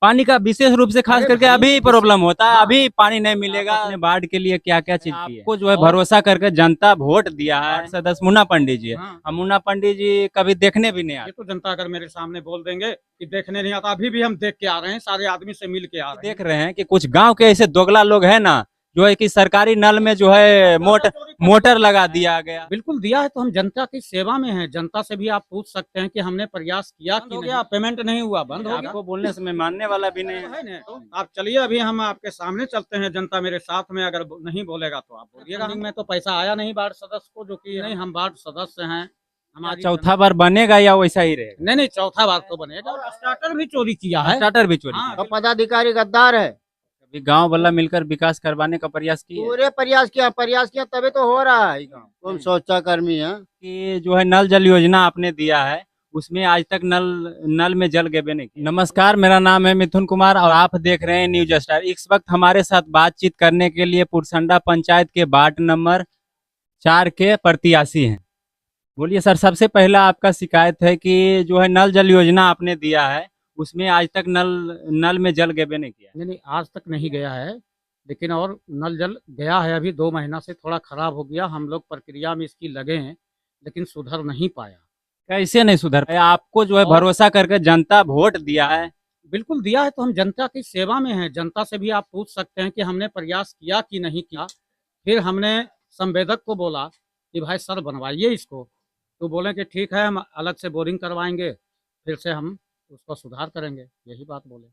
पानी का विशेष रूप से खास अरे करके भाई, अभी प्रॉब्लम होता है, हाँ। अभी पानी नहीं मिलेगा। आप आपने बाढ़ के लिए क्या क्या चीज की है? आपको जो है और- भरोसा करके जनता वोट दिया है, वार्ड सदस्य मुन्ना पंडित जी है। हाँ, अब मुन्ना पंडित जी कभी देखने भी नहीं ये आते। तो जनता अगर मेरे सामने बोल देंगे कि देखने नहीं आता, अभी भी हम देख के आ रहे हैं, सारे आदमी से मिल के आ रहे हैं। देख रहे हैं कि कुछ गांव के ऐसे दोगला लोग हैं ना, जो है कि सरकारी नल में जो है मोटर लगा दिया गया। बिल्कुल दिया है, तो हम जनता की सेवा में हैं। जनता से भी आप पूछ सकते हैं कि हमने प्रयास किया कि नहीं। पेमेंट नहीं हुआ, बंद हो गया। आपको बोलने से मैं मानने वाला भी नहीं है ना, तो आप चलिए, अभी हम आपके सामने चलते हैं, जनता मेरे साथ में। अगर नहीं बोलेगा तो आप बोलिएगा। में तो पैसा आया नहीं वार्ड सदस्य को, जो कि नहीं, हम वार्ड सदस्य हैं। हमारी चौथा बार बनेगा या वैसा ही रहेगा? नहीं, चौथा बार तो बनेगा। और स्टार्टर भी चोरी किया है। स्टार्टर भी चोरी हाँ, किया। तो पदाधिकारी गद्दार है। अभी गांव वाला मिलकर विकास करवाने का प्रयास किए पूरे प्रयास किया तभी तो हो रहा है। कौन सोचा कर्मी है। कि जो है नल जल योजना आपने दिया है, उसमें आज तक नल नल में जल गए नहीं। नमस्कार, मेरा नाम है मिथुन कुमार और आप देख रहे हैं न्यूज स्टार। इस वक्त हमारे साथ बातचीत करने के लिए पुरसंडा पंचायत के वार्ड नंबर 4 के प्रत्याशी हैं। बोलिए सर, सबसे पहला आपका शिकायत है कि जो है नल जल योजना आपने दिया है, उसमें आज तक नल में जल गए नहीं किया। नहीं, आज तक नहीं गया है, लेकिन और नल जल गया है। अभी 2 महीना से थोड़ा खराब हो गया। हम लोग प्रक्रिया में इसकी लगे हैं, लेकिन सुधर नहीं पाया। कैसे नहीं सुधर पाया? आपको जो है भरोसा करके जनता वोट दिया है। बिल्कुल दिया है, तो हम जनता की सेवा में हैं। जनता से भी आप पूछ सकते हैं कि हमने प्रयास किया कि नहीं किया। फिर हमने संवेदक को बोला कि भाई सर बनवाइए इसको, तो बोले कि ठीक है, हम अलग से बोरिंग करवाएंगे, फिर से हम उसको सुधार करेंगे। यही बात बोले।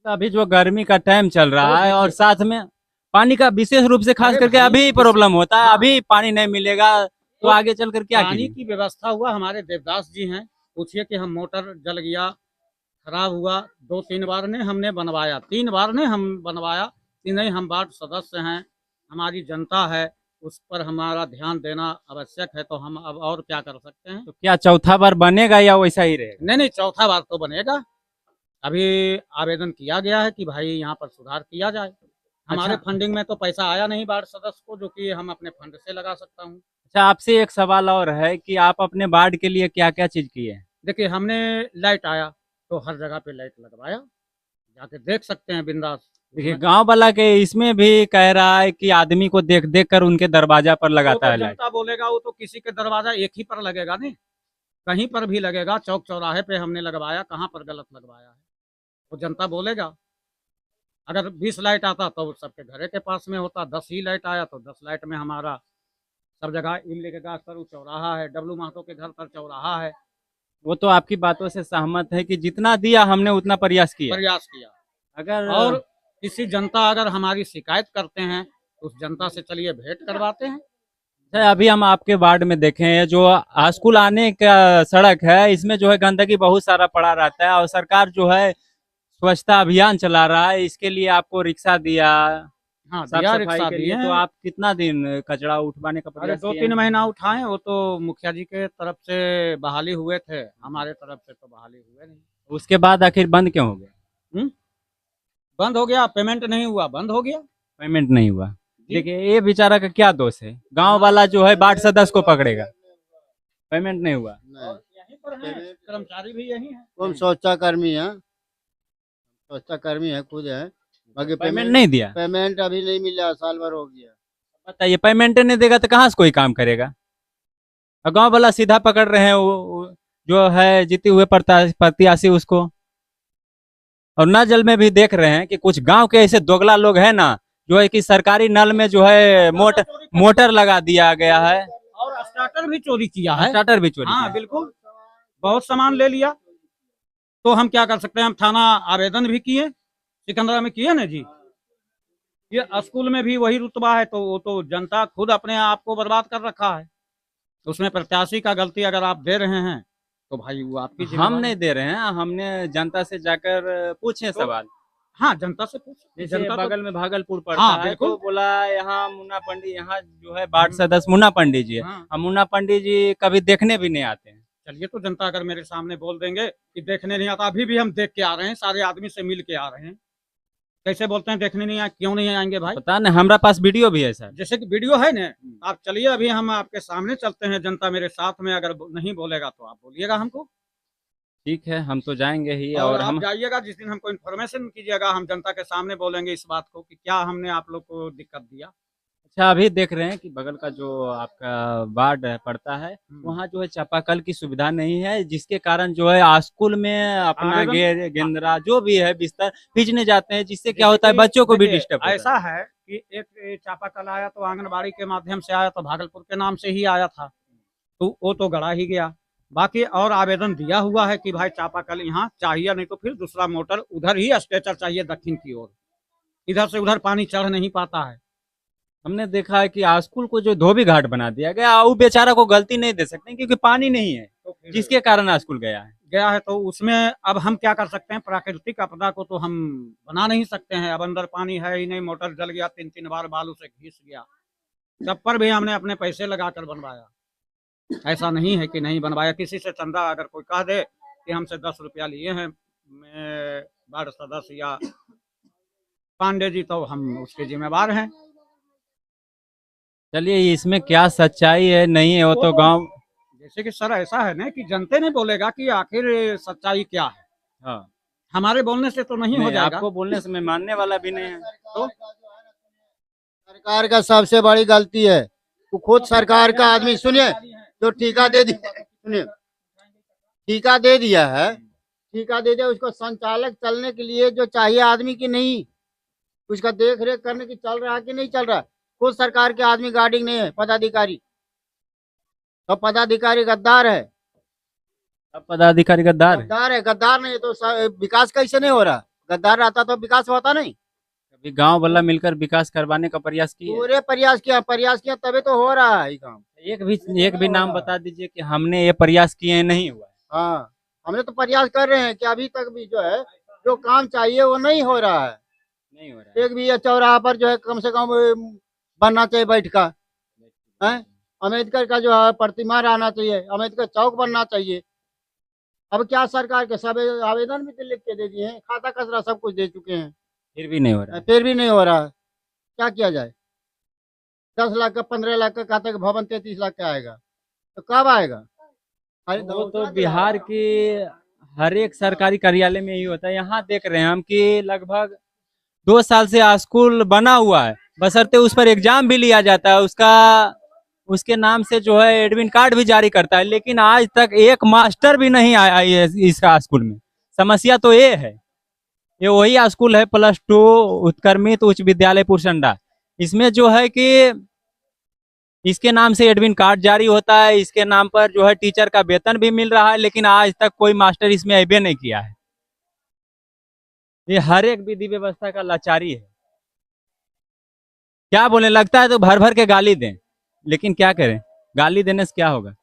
अभी जो गर्मी का टाइम चल रहा है और साथ में पानी का विशेष रूप से खास अरे करके भाई, अभी प्रॉब्लम होता है, हाँ। अभी पानी नहीं मिलेगा तो आगे चलकर क्या पानी कीजिए? की व्यवस्था हुआ, हमारे देवदास जी हैं, पूछिए कि हम मोटर जल गया, खराब हुआ, 2-3 बार ने हमने बनवाया, 3 बार ने हम बनवाया कि नहीं, हम वार्ड सदस्य हैं, हमारी जनता है, उस पर हमारा ध्यान देना आवश्यक है। तो हम अब और क्या कर सकते हैं। तो क्या चौथा बार बनेगा या वैसा ही रहेगा? नहीं, चौथा बार तो बनेगा। अभी आवेदन किया गया है कि भाई यहाँ पर सुधार किया जाए। हमारे फंडिंग में तो पैसा आया नहीं वार्ड सदस्य को, जो कि हम अपने फंड से लगा सकता हूँ। अच्छा, आपसे एक सवाल और है कि आप अपने वार्ड के लिए क्या क्या चीज किए हैं? देखिए, हमने लाइट आया तो हर जगह पे लाइट लगवाया, जाके देख सकते हैं बिंदास। देखिए, गांव वाला के इसमें भी कह रहा है कि आदमी को देख देख कर उनके दरवाजा पर लगाता है लाइट। जनता बोलेगा, वो तो किसी के दरवाजा एक ही पर लगेगा नहीं, कहीं पर भी लगेगा। चौक चौराहे पे हमने लगवाया, कहाँ पर गलत लगवाया है वो जनता बोलेगा। अगर 20 लाइट आता तो सबके घरे के पास में होता, 10 ही लाइट आया तो 10 लाइट में हमारा सब जगह इमली के गाछ पर चौराहा है, डब्लू महतो के घर पर चौराहा है। वो तो आपकी बातों से सहमत है कि जितना दिया हमने उतना प्रयास किया। अगर और किसी जनता अगर हमारी शिकायत करते हैं तो उस जनता से चलिए भेंट करवाते हैं। अभी हम आपके वार्ड में देखे हैं, जो स्कूल आने का सड़क है, इसमें जो है गंदगी बहुत सारा पड़ा रहता है और सरकार जो है स्वच्छता अभियान चला रहा है, इसके लिए आपको रिक्शा दिया, हाँ, साफ दिया, सफाई रिक्शा के दिए लिए। तो आप कितना दिन कचरा उठवाने का अरे प्रयास किए 2-3 हैं? महीना उठाए। वो तो मुखिया जी के तरफ से बहाली हुए थे, हमारे तरफ से तो बहाली हुए नहीं। उसके बाद आखिर बंद क्यों हो गया? बंद हो गया, पेमेंट नहीं हुआ, बंद हो गया। पेमेंट नहीं हुआ। देखिए, ये बेचारा का क्या दोष है? गांव वाला जो है वार्ड सदस्य को पकड़ेगा, पेमेंट नहीं हुआ। यहीं पर है, कर्मचारी भी यही है। कौन सोचा कर्मी है। सोचा कर्मी है, खुद है। बाकी पेमेंट नहीं दिया। पेमेंट अभी नहीं मिला, साल भर हो गया। बताइए, पेमेंट नहीं देगा तो कहाँ से कोई काम करेगा? और गांव वाला सीधा पकड़ रहे हैं वो जो है जीते हुए प्रत्याशी उसको। और नल जल में भी देख रहे हैं कि कुछ गांव के ऐसे दोगला लोग हैं ना, जो है कि सरकारी नल में जो है मोटर लगा दिया गया है और स्टार्टर भी चोरी किया है। स्टार्टर भी चोरी हाँ, किया। बिल्कुल, बहुत सामान ले लिया। तो हम क्या कर सकते हैं। हम थाना आवेदन भी किए, सिकंदरा में किए ना जी। ये स्कूल में भी वही रुतबा है, तो वो तो जनता खुद अपने आप को बर्बाद कर रखा है। उसमें प्रत्याशी का गलती अगर आप दे रहे हैं तो भाई वो आपकी हम जिम्मेदारी नहीं दे रहे हैं, हमने जनता से जाकर पूछे सवाल। हाँ, जनता से पूछ। जैसे जनता तो बगल में भागलपुर पड़ता हाँ, है, बिल्कुल। तो बोला यहाँ मुन्ना पंडित, यहाँ जो है वार्ड सदस्य मुन्ना पंडित जी है। हाँ। अब मुन्ना पंडित जी कभी देखने भी नहीं आते हैं। चलिए, तो जनता अगर मेरे सामने बोल देंगे कि देखने नहीं आता, अभी भी हम देख के आ रहे हैं, सारे आदमी से मिल के आ रहे हैं। कैसे बोलते हैं देखने नहीं आए, क्यों नहीं आएंगे भाई? पता नहीं, हमारा पास वीडियो भी है सर। जैसे कि वीडियो है ना, आप चलिए, अभी हम आपके सामने चलते हैं, जनता मेरे साथ में। अगर नहीं बोलेगा तो आप बोलिएगा हमको। ठीक है, हम तो जाएंगे ही। और और आप हम जाइएगा जिस दिन हमको इन्फॉर्मेशन कीजिएगा, हम जनता के सामने बोलेंगे इस बात को कि क्या हमने आप लोग को दिक्कत दिया। अच्छा, अभी देख रहे हैं कि बगल का जो आपका वार्ड पड़ता है, हम्म। वहाँ जो है चापाकल की सुविधा नहीं है, जिसके कारण जो है स्कूल में अपना आवेदन गेंदरा जो भी है बिस्तर भीजने जाते हैं, जिससे क्या होता है बच्चों को भी देखिए, डिस्टर्ब होता ऐसा है। है कि एक चापाकल आया तो आंगनबाड़ी के माध्यम से आया, तो भागलपुर के नाम से ही आया था, तो वो तो गड़ा ही गया। बाकी और आवेदन दिया हुआ है कि भाई चापाकल यहाँ चाहिए, नहीं तो फिर दूसरा मोटर उधर ही स्ट्रेचर चाहिए दक्षिण की ओर, इधर से उधर पानी चढ़ नहीं पाता है। हमने देखा है कि स्कूल को जो धोबी घाट बना दिया गया, वो बेचारा को गलती नहीं दे सकते क्योंकि पानी नहीं है, तो फिर जिसके कारण स्कूल गया है। गया है तो उसमें अब हम क्या कर सकते हैं, प्राकृतिक आपदा को तो हम बना नहीं सकते हैं। अब अंदर पानी है ही नहीं, मोटर जल गया, 3-3 बार बालू से घिस गया, तब पर भी हमने अपने पैसे लगाकर बनवाया। ऐसा नहीं है कि नहीं बनवाया। किसी से चंदा अगर कोई कह दे कि हमसे 10 रुपया लिए हैं मैं वार्ड सदस्य या पांडे जी, तो हम उसके जिम्मेवार हैं। चलिए, इसमें क्या सच्चाई है नहीं है वो तो गांव। जैसे कि सर ऐसा है ना कि जनते नहीं बोलेगा कि आखिर सच्चाई क्या है, हाँ, हमारे बोलने से तो नहीं हो नहीं, जाएगा। आपको बोलने से मैं मानने वाला भी नहीं है। तो सरकार का सबसे बड़ी गलती है, वो खुद सरकार का आदमी, सुनिए, जो ठेका दे दिया, सुनिए, ठेका दे दिया है, ठेका दे दिया, उसको संचालक चलने के लिए जो चाहिए आदमी की नहीं, उसका देख रेख करने की चल रहा है कि नहीं चल रहा है। खुद सरकार के आदमी गार्डिंग नहीं है, पदाधिकारी, तो पदाधिकारी गद्दार है, अब पदाधिकारी गद्दार है। गद्दार है, गद्दार नहीं है तो विकास कैसे नहीं हो रहा। गद्दार रहता तो विकास होता नहीं। कभी गांव वाला मिलकर विकास करवाने का प्रयास किए? पूरे प्रयास किया तभी तो हो रहा है ये काम। एक भी नाम बता दीजिए कि हमने ये प्रयास किए हैं, नहीं हुआ है। हाँ, हमने तो प्रयास कर रहे हैं कि अभी तक भी जो है जो काम चाहिए वो नहीं हो रहा है। नहीं हो रहा है। एक भी ये चौराहा पर जो है कम से कम बनना चाहिए बैठका है, अम्बेडकर का जो है प्रतिमा रहना चाहिए, अम्बेडकर चौक बनना चाहिए। अब क्या सरकार के सब आवेदन भी तो लिख के दे दिए हैं, खाता खसरा सब कुछ दे चुके हैं, फिर भी नहीं हो रहा है। फिर भी नहीं हो रहा है। क्या किया जाए। 10 लाख का 15 लाख का खाता का भवन 33 लाख का आएगा तो कब आएगा। वो तो बिहार की हर एक सरकारी कार्यालय में ही होता है। यहाँ देख रहे हैं हम कि लगभग 2 साल से स्कूल बना हुआ है, बशर्ते उस पर एग्जाम भी लिया जाता है, उसके नाम से जो है एडमिट कार्ड भी जारी करता है, लेकिन आज तक एक मास्टर भी नहीं आया है इस स्कूल में। समस्या तो ये है। ये वही स्कूल है +2 उत्क्रमित उच्च विद्यालय पुरसंडा। इसमें जो है कि इसके नाम से एडमिट कार्ड जारी होता है, इसके नाम पर जो है टीचर का वेतन भी मिल रहा है, लेकिन आज तक कोई मास्टर इसमें अबे नहीं किया है। ये हर एक विधि व्यवस्था का लाचारी है। क्या बोले, लगता है तो भर भर के गाली दें, लेकिन क्या करें, गाली देने से क्या होगा।